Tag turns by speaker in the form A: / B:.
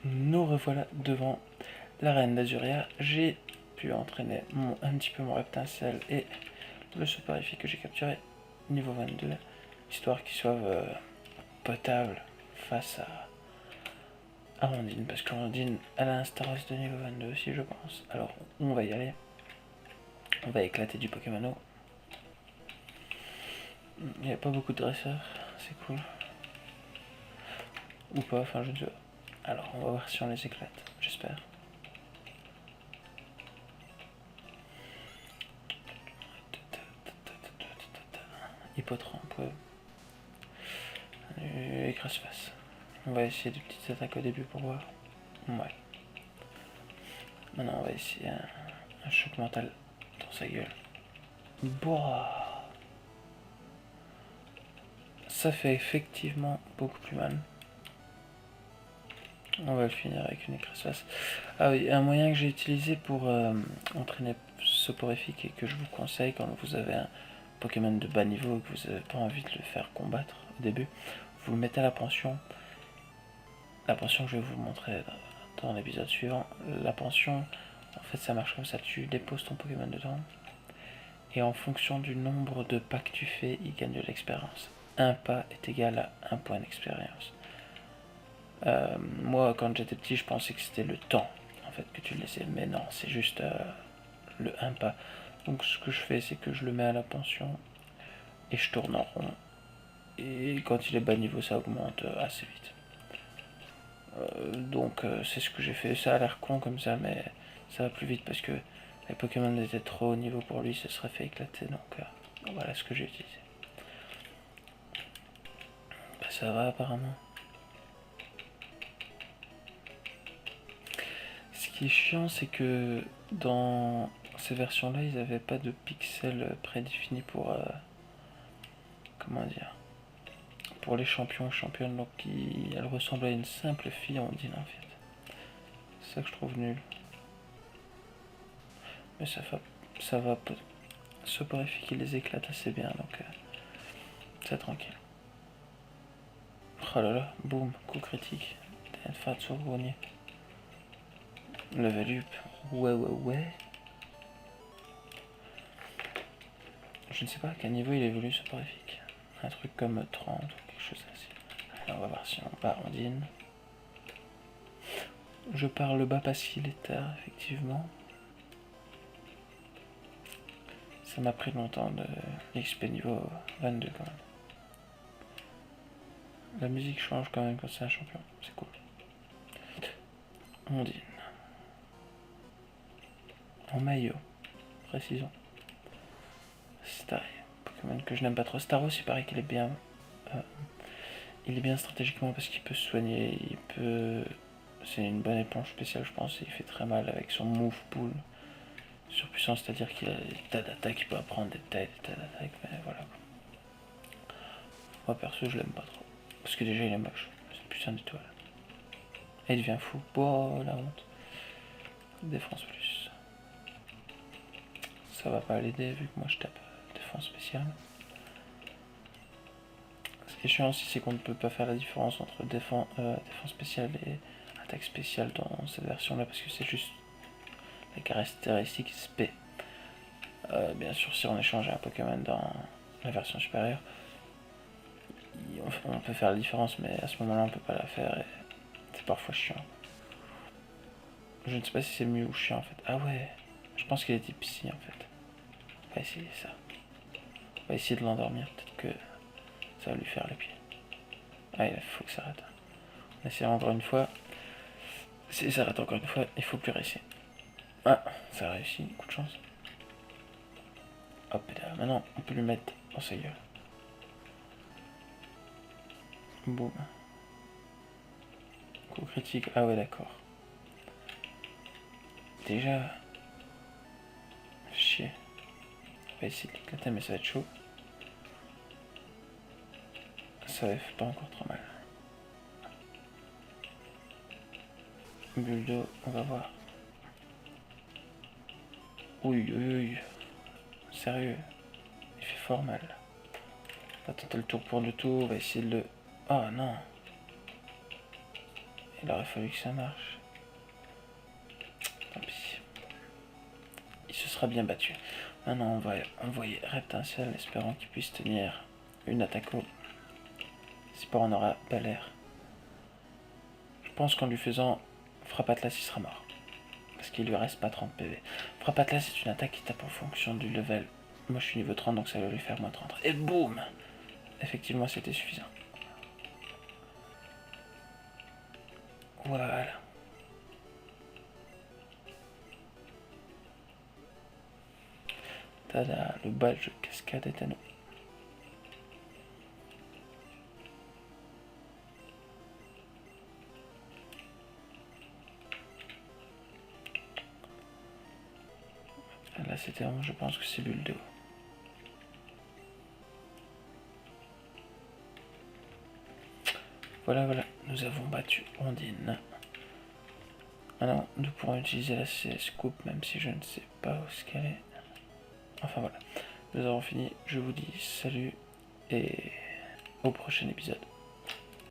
A: nous revoilà devant l'arène d'Azuria. J'ai pu entraîner un petit peu mon Reptincelle et le soporifique que j'ai capturé niveau 22, histoire qu'ils soient potables face à Rondine, parce que Rondine elle a un Staros de niveau 22 aussi je pense. Alors on va y aller, on va éclater du Pokémono. Il n'y a pas beaucoup de dresseurs, c'est cool. Ou pas, enfin je ne sais pas. Alors on va voir si on les éclate, j'espère. Hippotrampe, et Crasse-Face. On va essayer des petites attaques au début pour voir. Ouais. Maintenant on va essayer un choc mental dans sa gueule. Boah. Ça fait effectivement beaucoup plus mal. On va le finir avec une écrassasse. Ah oui, un moyen que j'ai utilisé pour entraîner soporifique et que je vous conseille quand vous avez un Pokémon de bas niveau et que vous n'avez pas envie de le faire combattre au début, vous le mettez à la pension. La pension que je vais vous montrer dans l'épisode suivant. La pension, en fait ça marche comme ça, tu déposes ton Pokémon dedans et en fonction du nombre de pas que tu fais, il gagne de l'expérience. Un pas est égal à un point d'expérience. Moi, quand j'étais petit, je pensais que c'était le temps en fait que tu le laissais, mais non, c'est juste le un pas. Donc, ce que je fais, c'est que je le mets à la pension et je tourne en rond. Et quand il est bas niveau, ça augmente assez vite. Donc, c'est ce que j'ai fait. Ça a l'air con comme ça, mais ça va plus vite parce que les Pokémon étaient trop haut niveau pour lui, ça serait fait éclater. Donc, voilà ce que j'ai utilisé. Bah, ça va apparemment. Ce qui est chiant, c'est que dans ces versions-là, ils n'avaient pas de pixels prédéfinis pour comment dire, pour les champions et championnes. Donc, elle ressemble à une simple fille ondine en fait. C'est ça que je trouve nul. Mais ça va. Soporifique, il les éclate assez bien, donc c'est tranquille. Oh là là, boum, coup critique. Fat sur le grenier. Level up. Ouais. Je ne sais pas à quel niveau il évolue soporifique. Un truc comme 30 ou quelque chose ainsi. Alors on va voir si on bat Ondine. Je parle bas parce qu'il est tard, effectivement. Ça m'a pris longtemps de l'XP niveau 22 quand même. La musique change quand même quand c'est un champion, c'est cool. Ondine. En maillot, précisons. Star, Pokémon que je n'aime pas trop. Staros, il paraît qu'il est bien. Il est bien stratégiquement parce qu'il peut se soigner, il peut. C'est une bonne éponge spéciale, je pense. Il fait très mal avec son move pool surpuissant, c'est-à-dire qu'il a des tas d'attaques, il peut apprendre des tas d'attaques, mais voilà. Moi perso, je l'aime pas trop. Parce que déjà, il est moche. C'est plus un étoile. Et il devient fou. Oh la honte. Défense plus. Ça va pas l'aider vu que moi je tape défense spéciale. Ce qui est chiant aussi, c'est qu'on ne peut pas faire la différence entre défense spéciale et attaque spéciale dans cette version-là parce que c'est juste la caractéristique SP. Bien sûr, si on échange un Pokémon dans la version supérieure, on peut faire la différence, mais à ce moment-là, on peut pas la faire et c'est parfois chiant. Je ne sais pas si c'est mieux ou chiant en fait. Ah ouais, je pense qu'il est type psy en fait. On va essayer ça. On va essayer de l'endormir, peut-être que ça va lui faire les pieds. Ah, il faut que ça arrête. On essaie encore une fois. Si ça arrête encore une fois, il faut plus réussir. Ah, ça a réussi, coup de chance. Hop, et là, maintenant on peut lui mettre dans sa gueule. Boum. Coup critique, ah ouais d'accord. Déjà. Chier. On va essayer de l'éclater mais ça va être chaud. Ça va pas encore trop mal. Bulle d'eau, on va voir. Oui. Sérieux. Il fait fort mal. On va tenter le tour pour le tour, on va essayer de le... Oh non. Il aurait fallu que ça marche. Tant pis. Il se sera bien battu. Maintenant, on va envoyer Reptincelle, espérant qu'il puisse tenir une attaque au. Si pas, on aura pas l'air. Je pense qu'en lui faisant Frappe Atlas, il sera mort. Parce qu'il lui reste pas 30 PV. Frappe Atlas, c'est une attaque qui tape en fonction du level. Moi, je suis niveau 30, donc ça va lui faire moins 30. Et boum! Effectivement, c'était suffisant. Voilà. Tada, le badge cascade est à nous. Là, c'était vraiment, je pense que c'est bulle de haut. Voilà, nous avons battu Ondine. Maintenant, nous pourrons utiliser la CS Coupe, même si je ne sais pas où est-ce qu'elle est. Enfin voilà, nous avons fini. Je vous dis salut et au prochain épisode.